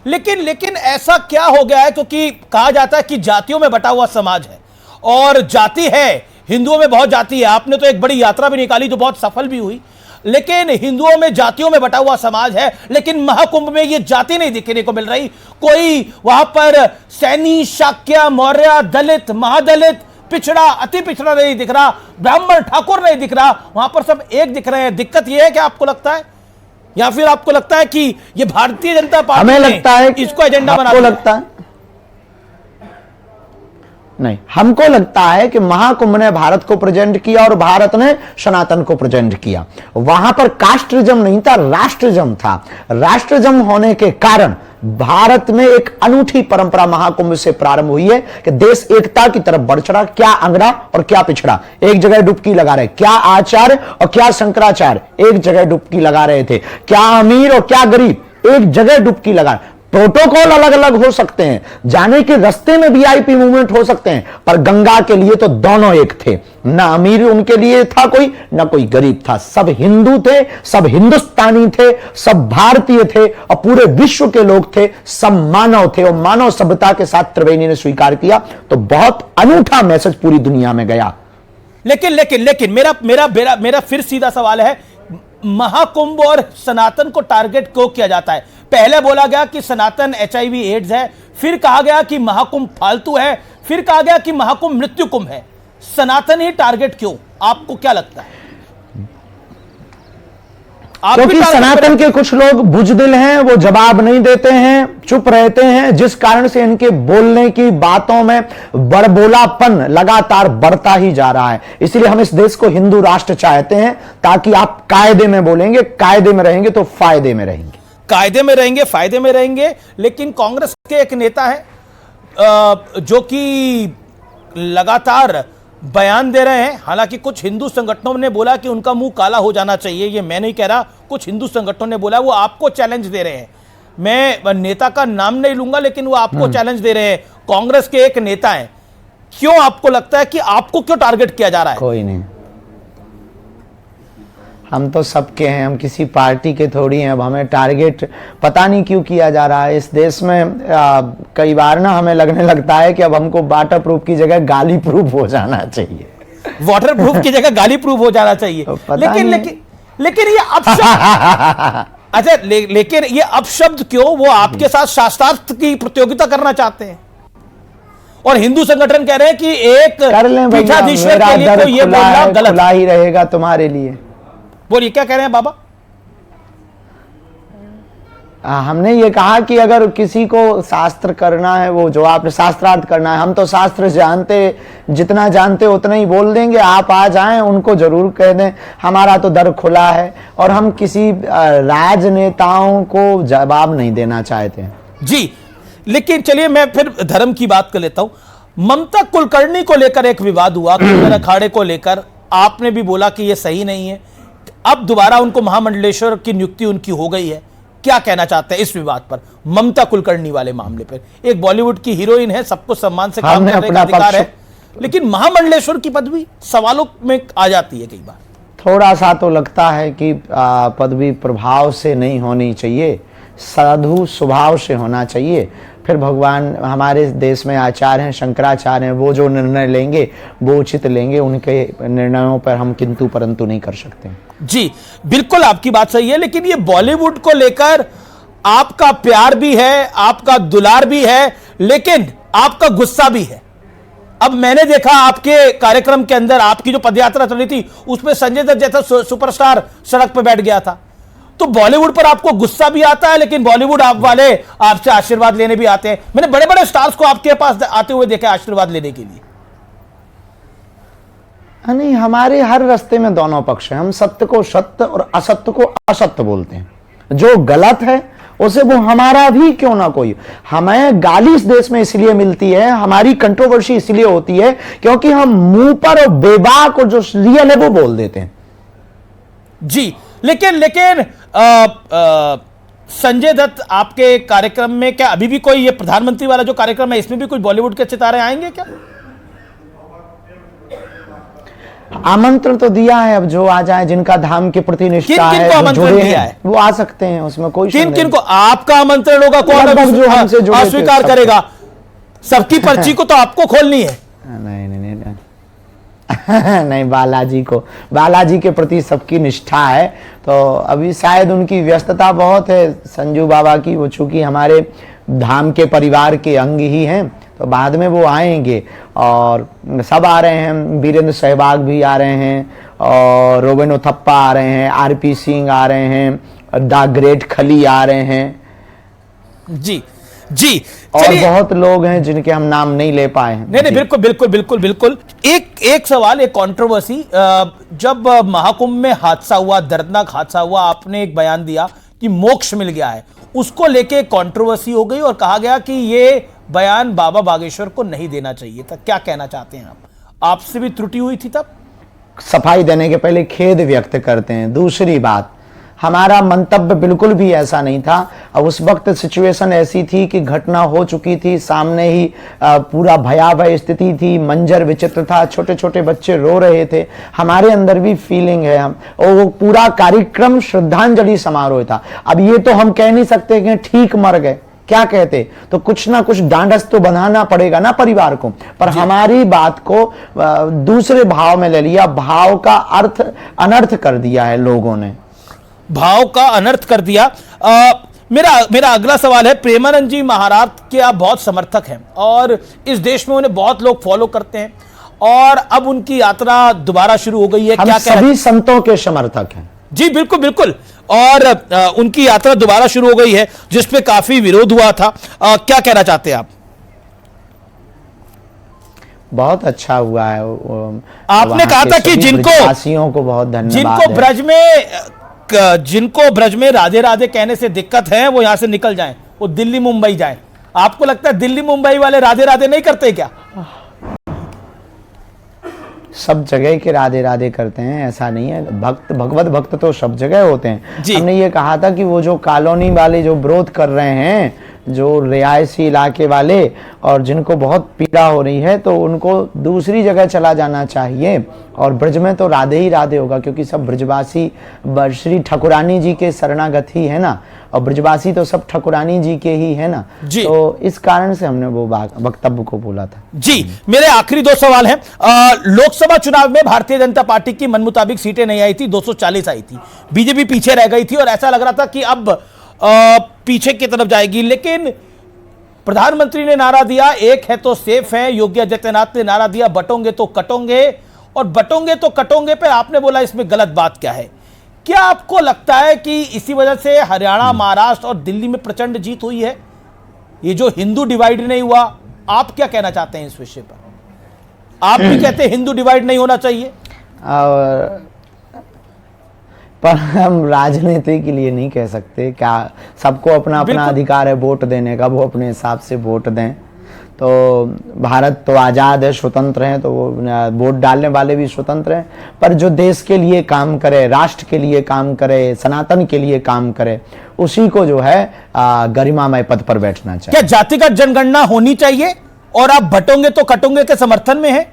लेकिन लेकिन ऐसा क्या हो गया है, क्योंकि कहा जाता है कि जातियों में बटा हुआ समाज है और जाति है, हिंदुओं में बहुत जाति है। आपने तो एक बड़ी यात्रा भी निकाली जो बहुत सफल भी हुई, लेकिन हिंदुओं में जातियों में बटा हुआ समाज है, लेकिन महाकुंभ में यह जाति नहीं दिखने को मिल रही। कोई वहां पर सैनी, शाक्य, मौर्य, दलित, महादलित, पिछड़ा, अति पिछड़ा नहीं दिख रहा, ब्राह्मण, ठाकुर नहीं दिख रहा, वहां पर सब एक दिख रहे हैं। दिक्कत यह है कि आपको लगता है, या फिर आपको लगता है कि ये भारतीय जनता पार्टी हमें लगता है इसको एजेंडा बना लगता है नहीं, हमको लगता है कि महाकुंभ ने भारत को प्रेजेंट किया और भारत ने सनातन को प्रेजेंट किया। वहां पर कास्टिज्म नहीं था, राष्ट्रिज्म था। राष्ट्रिज्म होने के कारण भारत में एक अनूठी परंपरा महाकुंभ से प्रारंभ हुई है कि देश एकता की तरफ बढ़ चढ़ा। क्या अंगड़ा और क्या पिछड़ा एक जगह डुबकी लगा रहे, क्या आचार्य और क्या शंकराचार्य एक जगह डुबकी लगा रहे थे, क्या अमीर और क्या गरीब एक जगह डुबकी लगा। प्रोटोकॉल अलग अलग हो सकते हैं, जाने के रास्ते में वीआईपी मूवमेंट हो सकते हैं, पर गंगा के लिए तो दोनों एक थे। ना अमीर उनके लिए था कोई, ना कोई गरीब था। सब हिंदू थे, सब हिंदुस्तानी थे, सब भारतीय थे और पूरे विश्व के लोग थे, सब मानव थे और मानव सभ्यता के साथ त्रिवेणी ने स्वीकार किया। तो बहुत अनूठा मैसेज पूरी दुनिया में गया। लेकिन लेकिन लेकिन मेरा मेरा मेरा मेरा फिर सीधा सवाल है, महाकुंभ और सनातन को टारगेट क्यों किया जाता है? पहले बोला गया कि सनातन एचआईवी एड्स है, फिर कहा गया कि महाकुंभ फालतू है, फिर कहा गया कि महाकुंभ मृत्यु कुंभ है। सनातन ही टारगेट क्यों? आपको क्या लगता है? क्योंकि सनातन के कुछ लोग बुजदिल हैं, वो जवाब नहीं देते हैं, चुप रहते हैं, जिस कारण से इनके बोलने की बातों में बड़बोलापन लगातार बढ़ता ही जा रहा है। इसलिए हम इस देश को हिंदू राष्ट्र चाहते हैं, ताकि आप कायदे में बोलेंगे, कायदे में रहेंगे तो फायदे में रहेंगे। कायदे में रहेंगे, फायदे में रहेंगे। लेकिन कांग्रेस के एक नेता है जो कि लगातार बयान दे रहे हैं, हालांकि कुछ हिंदू संगठनों ने बोला कि उनका मुंह काला हो जाना चाहिए, ये मैं नहीं कह रहा, कुछ हिंदू संगठनों ने बोला, वो आपको चैलेंज दे रहे हैं। मैं नेता का नाम नहीं लूंगा, लेकिन वो आपको चैलेंज दे रहे हैं, कांग्रेस के एक नेता हैं। क्यों आपको लगता है कि आपको क्यों टारगेट किया जा रहा है? कोई नहीं, हम तो सबके हैं, हम किसी पार्टी के थोड़ी हैं। अब हमें टारगेट पता नहीं क्यों किया जा रहा है इस देश में। कई बार ना हमें लगने लगता है कि अब हमको वाटर प्रूफ की जगह गाली प्रूफ हो जाना चाहिए। वाटर प्रूफ की जगह गाली प्रूफ हो जाना चाहिए। लेकिन ये अपशब्द अच्छा, लेकिन ये अपशब्द क्यों? वो आपके साथ शास्त्रार्थ की प्रतियोगिता करना चाहते हैं और हिंदू संगठन कह रहे हैं कि एक पीठाधीश्वर के लिए तो ये बोलना गलत खुला ही रहेगा तुम्हारे लिए। बोलिए, क्या कह रहे हैं बाबा? हमने ये कहा कि अगर किसी को शास्त्र करना है, वो जो आपने शास्त्रार्थ करना है, हम तो शास्त्र जानते, जितना जानते उतना ही बोल देंगे। आप आ जाएं, उनको जरूर कह दें, हमारा तो दर खुला है और हम किसी राजनेताओं को जवाब नहीं देना चाहते हैं। जी, लेकिन चलिए मैं फिर धर्म की बात कर लेता हूं। ममता कुलकर्णी को लेकर एक विवाद हुआ, अखाड़े को लेकर आपने भी बोला कि यह सही नहीं है। अब दोबारा उनको महामंडलेश्वर की नियुक्ति उनकी हो गई है। क्या कहना चाहते हैं इस विवाद पर, ममता कुलकर्णी वाले मामले पर? एक बॉलीवुड की हीरोइन है, सबको सम्मान से काम करने का अधिकार है, लेकिन महामंडलेश्वर की पदवी सवालों में आ जाती है कई बार। थोड़ा सा तो लगता है कि पदवी प्रभाव से नहीं होनी चाहिए, साधु स्वभाव से होना चाहिए। फिर भगवान, हमारे देश में आचार्य हैं, शंकराचार्य हैं, वो जो निर्णय लेंगे वो उचित लेंगे, उनके निर्णयों पर हम किंतु परंतु नहीं कर सकते। जी बिल्कुल, आपकी बात सही है। लेकिन ये बॉलीवुड को लेकर आपका प्यार भी है, आपका दुलार भी है, लेकिन आपका गुस्सा भी है। अब मैंने देखा आपके कार्यक्रम के अंदर आपकी जो पदयात्रा चल रही थी, उसमें संजय दत्त जैसा सुपरस्टार सड़क पर बैठ गया था। तो बॉलीवुड पर आपको गुस्सा भी आता है, लेकिन बॉलीवुड आप वाले आपसे आशीर्वाद लेने भी आते हैं। मैंने बड़े बड़े स्टार्स को आपके पास आते हुए देखा आशीर्वाद लेने के लिए। नहीं, हमारे हर रास्ते में दोनों पक्ष हैं। हम सत्य को सत्य और असत्य को असत्य बोलते हैं। जो गलत है उसे वो हमारा भी क्यों ना कोई। हमें गाली इस देश में इसलिए मिलती है, हमारी कंट्रोवर्सी इसलिए होती है क्योंकि हम मुंह पर और बेबाक और जो रियल है वो बोल देते हैं। जी, लेकिन संजय दत्त आपके कार्यक्रम में क्या अभी भी कोई, ये प्रधानमंत्री वाला जो कार्यक्रम है, इसमें भी कुछ बॉलीवुड के सितारे आएंगे क्या? आमंत्रण तो दिया है, अब जो आ जाए, जिनका धाम के प्रति निष्ठा है, जो जुड़े हैं, वो आ सकते हैं, उसमें कोई किन किन को आपका आमंत्रण होगा? कौन जो हमसे जुड़े अस्वीकार करेगा? सबकी पर्ची को तो आपको खोलनी है। नहीं नहीं नहीं नहीं, बालाजी के प्रति सबकी निष्ठा है। तो अभी शायद उनकी व्यस्तता बहुत है संजू बाबा की, वो चूंकि हमारे धाम के परिवार के अंग ही हैं, तो बाद में वो आएंगे। और सब आ रहे हैं, वीरेंद्र सहवाग भी आ रहे हैं, और रोबिन उथप्पा आ रहे हैं, आरपी सिंह आ रहे हैं, द ग्रेट खली आ रहे हैं, जी जी, और बहुत लोग हैं जिनके हम नाम नहीं ले पाए हैं। नहीं, बिल्कुल बिल्कुल बिल्कुल बिल्कुल। एक सवाल, एक कंट्रोवर्सी, जब महाकुंभ में हादसा हुआ, दर्दनाक हादसा हुआ, आपने एक बयान दिया कि मोक्ष मिल गया है, उसको लेके कंट्रोवर्सी हो गई और कहा गया कि ये बयान बाबा बागेश्वर को नहीं देना चाहिए था। क्या कहना चाहते हैं आप? आपसे भी त्रुटि हुई थी तब? सफाई देने के पहले खेद व्यक्त करते हैं। दूसरी बात, हमारा मंतव्य बिल्कुल भी ऐसा नहीं था। अब उस वक्त सिचुएशन ऐसी थी कि घटना हो चुकी थी, सामने ही पूरा भयावह स्थिति थी, मंजर विचित्र था, छोटे छोटे बच्चे रो रहे थे, हमारे अंदर भी फीलिंग है। हम, और वो पूरा कार्यक्रम श्रद्धांजलि समारोह था। अब ये तो हम कह नहीं सकते कि ठीक मर गए, क्या कहते, तो कुछ ना कुछ डांडस तो बनाना पड़ेगा ना परिवार को। पर हमारी बात को दूसरे भाव में ले लिया, भाव का अर्थ अनर्थ कर दिया है लोगों ने, भाव का अनर्थ कर दिया। मेरा अगला सवाल है, प्रेमानंद जी महाराज के आप बहुत समर्थक हैं और इस देश में उन्हें बहुत लोग फॉलो करते हैं, और अब उनकी यात्रा दोबारा शुरू हो गई है। हम सभी संतों के समर्थक हैं। जी बिल्कुल बिल्कुल, और उनकी यात्रा दोबारा शुरू हो गई है जिसपे काफी विरोध हुआ था। क्या कहना चाहते हैं आप? बहुत अच्छा हुआ है। आपने कहा था कि जिनको को बहुत धन्यवाद, जिनको ब्रज में राधे राधे कहने से दिक्कत है वो यहां से निकल जाएं, वो दिल्ली मुंबई जाएं। आपको लगता है दिल्ली मुंबई वाले राधे राधे नहीं करते क्या? सब जगह के राधे राधे करते हैं, ऐसा नहीं है। भक्त, भगवत भक्त तो सब जगह होते हैं। हमने ये कहा था कि वो जो कॉलोनी वाले जो विरोध कर रहे हैं, जो रिहायशी इलाके वाले, और जिनको बहुत पीड़ा हो रही है, तो उनको दूसरी जगह चला जाना चाहिए। और ब्रज में तो राधे ही राधे होगा, क्योंकि सब ब्रजवासी श्री ठाकुरानी जी के शरणागत ही है ना, और ब्रजवासी तो सब ठाकुरानी जी के ही है ना, तो इस कारण से हमने वो वक्तव्य को बोला था। जी, मेरे आखिरी दो सवाल हैं। लोकसभा चुनाव में भारतीय जनता पार्टी की मन मुताबिक सीटें नहीं आई थी, 240 आई थी, बीजेपी पीछे रह गई थी और ऐसा लग रहा था कि अब पीछे की तरफ जाएगी। लेकिन प्रधानमंत्री ने नारा दिया, एक है तो सेफ है। योगी आदित्यनाथ ने नारा दिया, बटोंगे तो कटोंगे, और बटोंगे तो कटोंगे पे आपने बोला इसमें गलत बात क्या है? क्या आपको लगता है कि इसी वजह से हरियाणा, महाराष्ट्र और दिल्ली में प्रचंड जीत हुई है? ये जो हिंदू डिवाइड नहीं हुआ, आप क्या कहना चाहते हैं इस विषय पर? आप भी कहते हैं हिंदू डिवाइड नहीं होना चाहिए, पर हम राजनीति के लिए नहीं कह सकते। क्या सबको अपना अपना अधिकार है वोट देने का, वो अपने हिसाब से वोट दें। तो भारत तो आज़ाद है, स्वतंत्र है, तो वो वोट डालने वाले भी स्वतंत्र हैं। पर जो देश के लिए काम करे, राष्ट्र के लिए काम करे, सनातन के लिए काम करे, उसी को जो है गरिमामय पद पर बैठना चाहिए। क्या जातिगत जनगणना होनी चाहिए? और आप बटोंगे तो कटोंगे के समर्थन में हैं?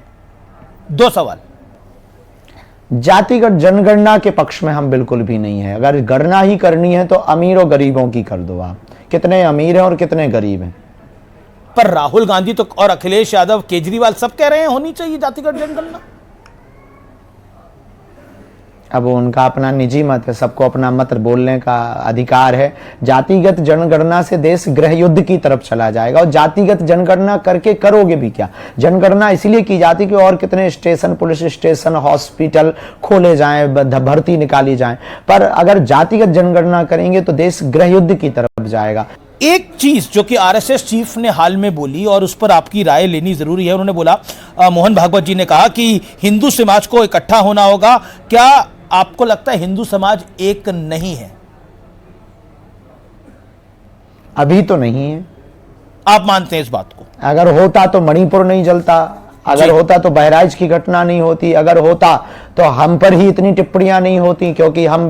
दो सवाल। जातिगत जनगणना के पक्ष में हम बिल्कुल भी नहीं है। अगर गणना ही करनी है तो अमीर और गरीबों की कर दो। आप कितने अमीर हैं और कितने गरीब हैं। पर राहुल गांधी तो और अखिलेश यादव, केजरीवाल सब कह रहे हैं होनी चाहिए जातिगत जनगणना। अब उनका अपना निजी मत है, सबको अपना मत बोलने का अधिकार है। जातिगत जनगणना से देश गृह युद्ध की तरफ चला जाएगा, और जातिगत जनगणना करके करोगे भी क्या? जनगणना इसलिए की जाती कि और कितने स्टेशन, पुलिस स्टेशन, हॉस्पिटल खोले जाएं, भर्ती निकाली जाए। पर अगर जातिगत जनगणना करेंगे तो देश गृह युद्ध की तरफ जाएगा। एक चीज जो कि आरएसएस चीफ ने हाल में बोली और उस पर आपकी राय लेनी जरूरी है। उन्होंने बोला, मोहन भागवत जी ने कहा कि हिंदू समाज को इकट्ठा होना होगा। क्या आपको लगता है हिंदू समाज एक नहीं है? अभी तो नहीं है। आप मानते हैं इस बात को? अगर होता तो मणिपुर नहीं जलता, अगर होता तो बहराइच की घटना नहीं होती, अगर होता तो हम पर ही इतनी टिप्पणियां नहीं होती, क्योंकि हम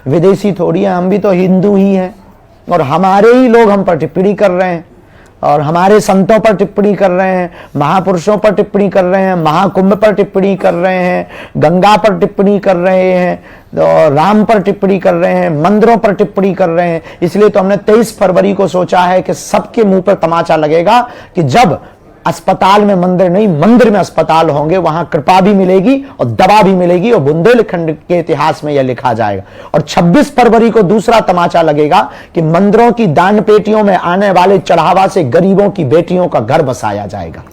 विदेशी थोड़ी है, हम भी तो हिंदू ही हैं और हमारे ही लोग हम पर टिप्पणी कर रहे हैं। और हमारे संतों पर टिप्पणी कर रहे हैं, महापुरुषों पर टिप्पणी कर रहे हैं, महाकुंभ पर टिप्पणी कर रहे हैं, गंगा पर टिप्पणी कर रहे हैं, और राम पर टिप्पणी कर रहे हैं, मंदिरों पर टिप्पणी कर रहे हैं। इसलिए तो हमने 23 फरवरी को सोचा है कि सबके मुंह पर तमाचा लगेगा कि जब अस्पताल में मंदिर नहीं, मंदिर में अस्पताल होंगे, वहां कृपा भी मिलेगी और दवा भी मिलेगी, और बुंदेलखंड के इतिहास में यह लिखा जाएगा। और 26 फरवरी को दूसरा तमाचा लगेगा कि मंदिरों की दान पेटियों में आने वाले चढ़ावा से गरीबों की बेटियों का घर बसाया जाएगा।